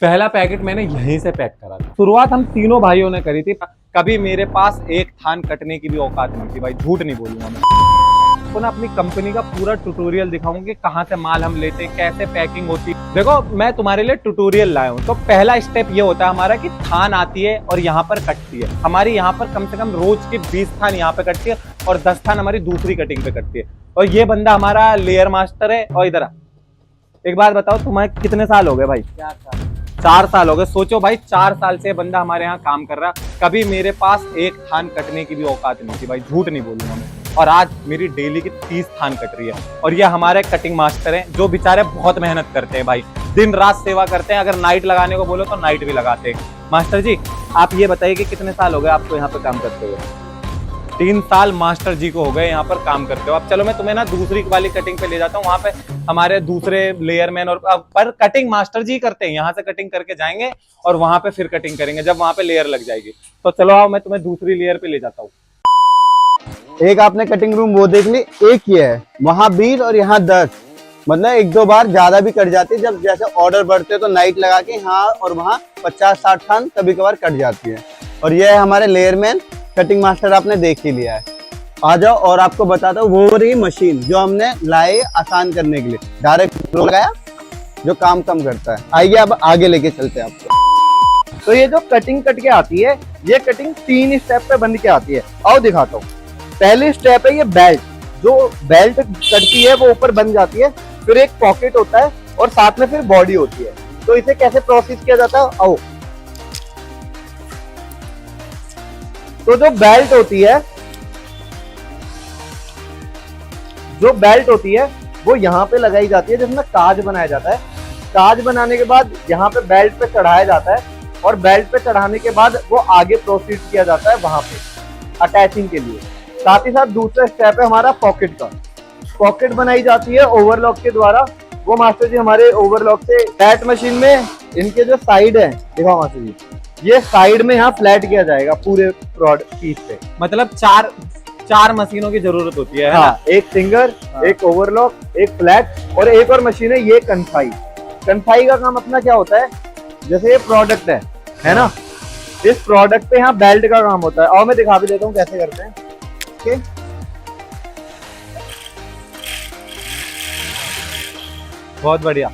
पहला पैकेट मैंने यहीं से पैक करा था। शुरुआत हम तीनों भाइयों ने करी थी। कभी मेरे पास एक थान कटने की भी औकात नहीं थी भाई, झूठ नहीं बोलूंगा मैं। तो ना अपनी कंपनी का पूरा ट्यूटोरियल दिखाऊंगा कि कहाँ से माल हम लेते, कैसे पैकिंग होती। देखो मैं तुम्हारे लिए ट्यूटोरियल लाया हूँ। तो पहला स्टेप ये होता है हमारा कि थान आती है और यहाँ पर कटती है। हमारी यहाँ पर कम से कम रोज की 20 थान यहाँ पे कटती है और 10 थान हमारी दूसरी कटिंग पे कटती है। और ये बंदा हमारा लेयर मास्टर है। और इधर एक बात बताओ, तुम्हें कितने साल हो गए भाई? 4 साल हो गए। सोचो भाई, 4 साल से बंदा हमारे यहाँ काम कर रहा। कभी मेरे पास एक थान कटने की भी औकात नहीं थी भाई, झूठ नहीं बोलूंगा मैं। और आज मेरी डेली की 30 थान कट रही है। और ये हमारे कटिंग मास्टर हैं जो बेचारे बहुत मेहनत करते हैं भाई, दिन रात सेवा करते हैं। अगर नाइट लगाने को बोलो तो नाइट भी लगाते हैं। मास्टर जी आप ये बताइए कि कितने साल हो गए आपको यहाँ पे काम करते हुए? 3 साल मास्टर जी को हो गए यहाँ पर काम करते हो। अब चलो मैं तुम्हें ना दूसरी वाली कटिंग पे ले जाता हूँ। वहाँ पे हमारे दूसरे लेयर मैन और पर कटिंग मास्टर जी करते हैं। यहाँ से कटिंग करके जाएंगे और वहां पे फिर कटिंग करेंगे जब वहां पे लेयर लग जाएगी। तो चलो आओ मैं तुम्हें दूसरी लेयर पे ले जाता हूँ। एक आपने कटिंग रूम वो देख ली, एक ही है, वहाँ 20 और यहाँ 10। मतलब 1-2 बार ज्यादा भी कट जाती है। जब जैसे ऑर्डर बढ़ते तो नाइट लगा के यहाँ और वहाँ 50-60 थान कभी कभार कट जाती है। और ये है हमारे लेयरमैन कटिंग मास्टर, आपने देख ही लिया है। आ जाओ और आपको बताता हूँ वो रही मशीन जो हमने लाए आसान करने के लिए। डायरेक्ट लगाया जो काम कम करता है। आइए अब आगे लेके चलते हैं आपको। तो ये जो कटिंग कट के आती है, ये कटिंग 3 स्टेप पे बन के आती है। आओ दिखाता हूँ। पहली स्टेप है ये बेल्ट। जो बेल्ट कटती है वो ऊपर बन जाती है, फिर एक पॉकेट होता है और साथ में फिर बॉडी होती है। तो इसे कैसे प्रोसेस किया जाता है, आओ। तो जो बेल्ट होती है वो यहाँ पे लगाई जाती है, जिसमें काज बनाया जाता है। काज बनाने के बाद यहाँ पे बेल्ट पे चढ़ाया जाता है और बेल्ट पे चढ़ाने के बाद वो आगे प्रोसीड किया जाता है वहां पे अटैचिंग के लिए। साथ ही साथ दूसरा स्टेप है हमारा पॉकेट का। पॉकेट बनाई जाती है ओवरलॉक के द्वारा। वो मास्टर जी हमारे ओवरलॉक से फ्लैट मशीन में इनके जो साइड है, देखो मास्टर जी, ये साइड में यहाँ फ्लैट किया जाएगा पूरे पीस पे। मतलब चार मशीनों की जरूरत होती है। हाँ, एक सिंगर, एक ओवरलॉक, एक फ्लैट और एक और मशीन है ये कन्फाई। कन्फाई का काम अपना क्या होता है, जैसे ये प्रोडक्ट है ना, इस प्रोडक्ट पे यहाँ बेल्ट का काम होता है। और मैं दिखा भी देता हूँ कैसे करते हैं। ओके, बहुत बढ़िया।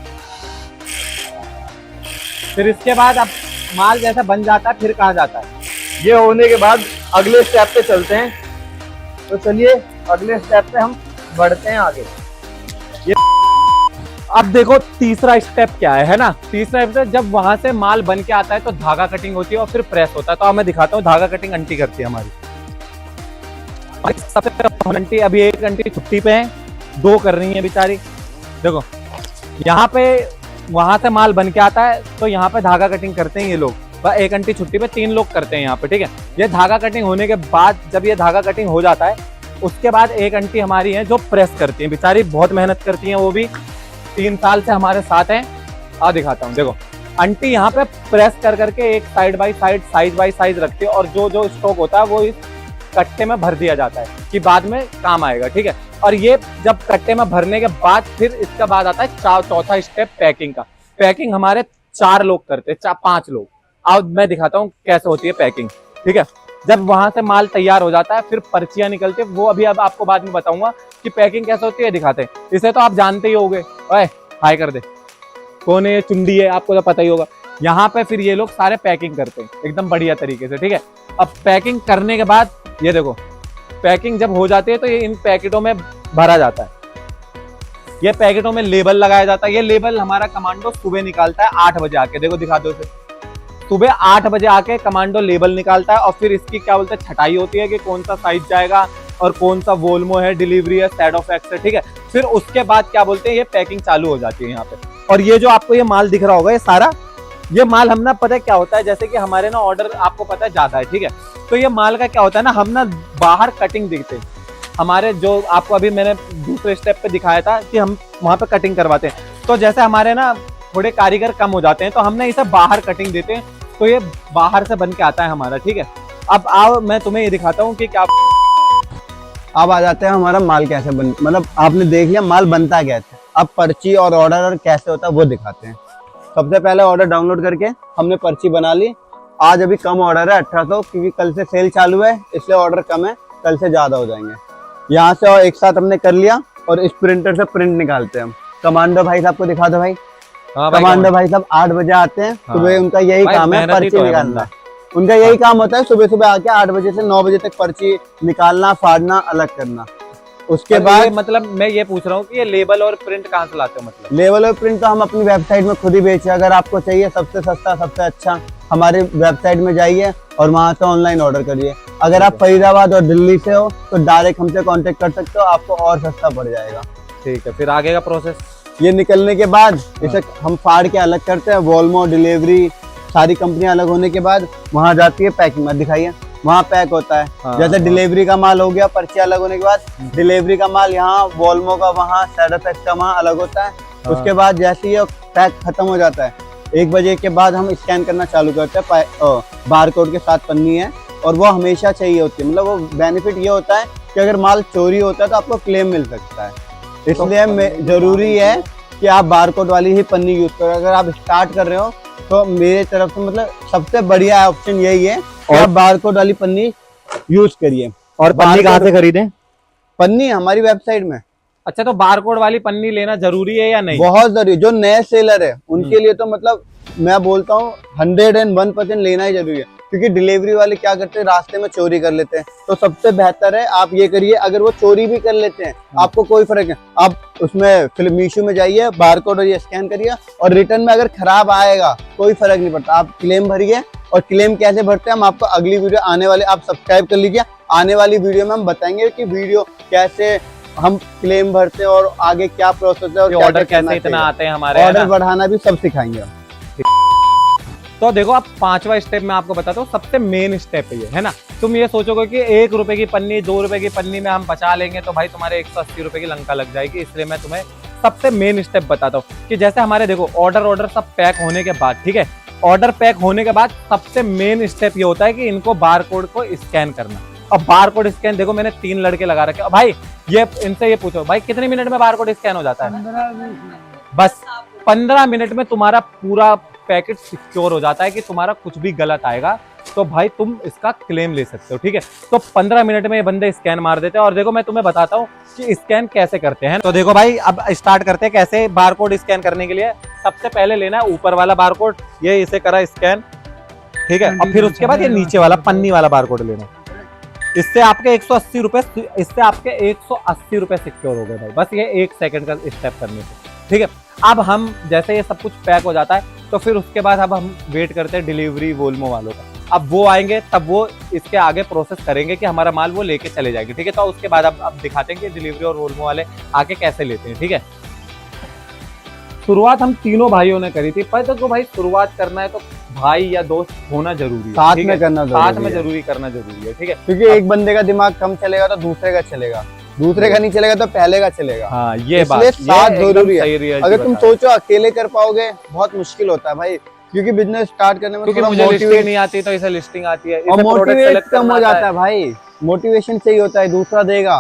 फिर इसके बाद अब माल जैसा बन जाता है फिर कहाँ जाता है? ये होने के बाद अगले स्टेप पे चलते हैं। तो चलिए अगले स्टेप पे हम बढ़ते हैं आगे। अब देखो तीसरा स्टेप क्या है ना। तीसरा स्टेप जब वहां से माल बन के आता है तो धागा कटिंग होती है और फिर प्रेस होता है। तो अब मैं दिखाता हूँ धागा कटिंग आंटी करती है हमारी। सबसे पहले आंटी, अभी एक आंटी छुट्टी पे है, 2 कर रही है बेचारी। देखो यहाँ पे वहां से माल बन के आता है तो यहाँ पे धागा कटिंग करते हैं ये लोग। एक आंटी छुट्टी पे, 3 लोग करते हैं यहाँ पे, ठीक है। ये धागा कटिंग होने के बाद जब ये धागा कटिंग हो जाता है उसके बाद एक आंटी हमारी है जो प्रेस करती है। बेचारी बहुत मेहनत करती है, वो भी 3 साल से हमारे साथ हैं। आ दिखाता हूँ, देखो आंटी यहाँ पे प्रेस कर करके एक side by side, size by size रखती है और जो जो स्टॉक होता है वो इस कट्टे में भर दिया जाता है कि बाद में काम आएगा, ठीक है। और ये जब कट्टे में भरने के बाद फिर इसका बाद आता है चौथा स्टेप पैकिंग का। पैकिंग हमारे 4 लोग करते हैं, 5 लोग। अब मैं दिखाता हूँ कैसे होती है पैकिंग, ठीक है। जब वहां से माल तैयार हो जाता है फिर पर्चियां निकलती है, वो अभी अब आपको बाद में बताऊंगा कि पैकिंग कैसे होती है, दिखाते हैं। इसे तो आप जानते ही होंगे। ओए हाय कर दे, कौन है ये? चुंडी है, आपको तो पता ही होगा। यहाँ पे फिर ये लोग सारे पैकिंग करते हैं एकदम बढ़िया तरीके से, ठीक है। अब पैकिंग करने के बाद ये देखो, पैकिंग जब हो जाती है तो ये इन पैकेटों में भरा जाता है। ये पैकेटों में लेबल लगाया जाता है। ये लेबल हमारा कमांडो सुबह निकालता है 8 बजे आके। देखो दिखा दो इसे, सुबह 8 बजे आके कमांडो लेबल निकालता है और फिर इसकी क्या बोलते हैं छटाई होती है कि कौन सा साइज जाएगा और कौन सा वोल्मो है, डिलीवरी है, साइड ऑफ एक्स है, ठीक है। फिर उसके बाद क्या बोलते हैं ये पैकिंग चालू हो जाती है यहाँ पे। और ये जो आपको ये माल दिख रहा होगा, ये सारा ये माल हम ना, पता है क्या होता है, जैसे कि हमारे ना ऑर्डर आपको पता है ज्यादा है, ठीक है। तो ये माल का क्या होता है ना, हम ना बाहर कटिंग दिखते हैं हमारे, जो आपको अभी मैंने दूसरे स्टेप पे दिखाया था कि हम वहां पे कटिंग करवाते हैं। तो जैसे हमारे ना थोड़े कारीगर कम हो जाते हैं तो हमने इसे बाहर कटिंग देते हैं, तो ये बाहर से बन के आता है हमारा, ठीक है। अब आओ मैं तुम्हें ये दिखाता हूँ कि क्या। अब आ जाते हैं हमारा माल कैसे बन, मतलब आपने देख लिया माल बनता कैसे। अब पर्ची और ऑर्डर और कैसे होता है वो दिखाते हैं। सबसे पहले ऑर्डर डाउनलोड करके हमने पर्ची बना ली। आज अभी कम ऑर्डर है 1800, क्योंकि कल से सेल चालू है, इसलिए ऑर्डर कम है, कल से ज्यादा हो जाएंगे। यहाँ से और एक साथ हमने कर लिया और इस प्रिंटर से प्रिंट निकालते हैं हम। कमांडो भाई साहब को दिखा दो भाई। हाँ कमांडो भाई साहब 8 बजे आते हैं सुबह। हाँ। उनका यही भाई काम है, मेहनती पर्ची तो है निकालना। बंदा। उनका यही काम होता है, सुबह सुबह आके 8 बजे से 9 बजे तक पर्ची निकालना, फाड़ना, अलग करना। उसके बाद मतलब मैं ये पूछ रहा हूँ कि ये लेबल और प्रिंट कहाँ से लाते हो? मतलब लेवल और प्रिंट तो हम अपनी वेबसाइट में खुद ही बेचे। अगर आपको चाहिए सबसे सस्ता, सबसे अच्छा, हमारी वेबसाइट में जाइए और वहां से ऑनलाइन ऑर्डर करिए। अगर आप फरीदाबाद और दिल्ली से हो तो डायरेक्ट हमसे कांटेक्ट कर सकते हो, आपको और सस्ता पड़ जाएगा। ठीक है, फिर आगे का प्रोसेस? ये निकलने के बाद इसे हम फाड़ के अलग करते हैं। वॉल्मो, डिलीवरी, सारी कंपनियां अलग होने के बाद वहां जाती है पैकिंग में, दिखाइए वहाँ पैक होता है। हाँ, जैसे हाँ। डिलीवरी का माल हो गया, पर्ची अलग होने के बाद डिलीवरी का माल यहाँ, वॉल्मो का वहाँ, सैडोफैक्स का वहाँ अलग होता है। हाँ। उसके बाद जैसे ये पैक खत्म हो जाता है 1 बजे के बाद हम स्कैन करना चालू करते हैं। बार कोड के साथ पन्नी है और वो हमेशा चाहिए होती है। मतलब वो बेनिफिट ये होता है कि अगर माल चोरी होता है तो आपको क्लेम मिल सकता है। इसलिए जरूरी है कि आप बार कोड वाली ही पन्नी यूज करो। अगर आप स्टार्ट कर रहे हो तो मेरे तरफ से मतलब सबसे बढ़िया ऑप्शन यही है कि आप बार कोड वाली पन्नी यूज करिए। और पन्नी कहाँ से खरीदें? पन्नी हमारी वेबसाइट में। अच्छा, तो बारकोड वाली पन्नी लेना जरूरी है या नहीं? बहुत जरूरी। जो नए सेलर है उनके लिए तो मतलब मैं बोलता हूँ 101% लेना ही जरूरी है, क्योंकि डिलीवरी वाले क्या करते हैं, रास्ते में चोरी कर लेते हैं। तो सबसे बेहतर है आप ये करिए। अगर वो चोरी भी कर लेते हैं आपको कोई फर्क नहीं, आप उसमें फिर मीशो में जाइए, बारकोड और ये स्कैन करिए और रिटर्न में अगर खराब आएगा कोई फर्क नहीं पड़ता, आप क्लेम भरिए। और क्लेम कैसे भरते हैं हम आपको अगली वीडियो आने वाले, आप सब्सक्राइब कर लीजिए, आने वाली वीडियो में हम बताएंगे कि वीडियो कैसे हम क्लेम भरते हैं और आगे क्या प्रोसेस है और ऑर्डर कैसे इतना आते हैं हमारे, ऑर्डर बढ़ाना भी सब सिखाएंगे हम। तो देखो अब 5वां स्टेप मैं आपको बताता हूँ, सबसे मेन स्टेप है ये, है ना। तुम ये सोचोगे कि 1 रुपए की पन्नी, 2 रुपए की पन्नी में हम बचा लेंगे तो भाई तुम्हारे 180 रुपए की लंका लग जाएगी। इसलिए मैं तुम्हें सबसे मेन स्टेप बताता हूँ कि जैसे हमारे देखो ऑर्डर सब पैक होने के बाद, ठीक है, ऑर्डर पैक होने के बाद सबसे मेन स्टेप ये होता है कि इनको बार कोड को स्कैन करना। अब बार कोड स्कैन देखो मैंने 3 लड़के लगा रखे हैं। भाई ये इनसे ये पूछो भाई कितने मिनट में बार कोड स्कैन हो जाता है? 15 मिनट। बस 15 मिनट में तुम्हारा पूरा पैकेट सिक्योर हो जाता है कि तुम्हारा कुछ भी गलत आएगा तो भाई तुम इसका क्लेम ले सकते हो, ठीक है। तो 15 मिनट में ये बंदे स्कैन मार देते हैं। और देखो मैं तुम्हें बताता हूँ कि स्कैन कैसे करते हैं। तो देखो भाई अब स्टार्ट करते हैं कैसे बारकोड स्कैन करने के लिए। सबसे पहले लेना है ऊपर वाला बारकोड, ये इसे करा स्कैन, ठीक है। और फिर उसके बाद ये नीचे वाला पन्नी वाला बारकोड लेना। इससे आपके 180 रुपए, इससे आपके 180 रुपए सिक्योर हो गए भाई, बस ये 1 सेकंड का स्टेप करने से, ठीक है। अब हम जैसे ये सब कुछ पैक हो जाता है तो फिर उसके बाद अब हम वेट करते हैं डिलीवरी वोल्मो वालों का। अब वो आएंगे तब वो इसके आगे प्रोसेस करेंगे कि हमारा माल वो लेके चले जाएंगे, ठीक है। तो उसके बाद अब दिखाते हैं कि डिलीवरी और वोल्मो वाले आके कैसे लेते हैं, ठीक है। शुरुआत हम तीनों भाइयों ने करी थी, पर तो भाई शुरुआत करना है तो भाई या दोस्त होना जरूरी है, साथ ठीक में है? करना साथ में जरूरी है। जरूरी करना जरूरी है, ठीक है। क्योंकि एक बंदे का दिमाग कम चलेगा तो दूसरे का चलेगा, दूसरे का नहीं चलेगा तो पहले का चलेगा। हाँ ये इसलिए बात साथ ये एकदम जरूरी है। सही reality अगर तुम बताया। सोचो अकेले कर पाओगे बहुत मुश्किल होता है भाई, क्योंकि बिजनेस स्टार्ट करने में क्योंकि थोड़ा मुझे लिस्टिंग मोटिवेट नहीं आती तो इसे लिस्टिंग आती है, और इसे प्रोडक्ट मोटिवेट सेलेक्ट कम करना हो आता जाता है भाई। मोटिवेशन चाहिए होता है, दूसरा देगा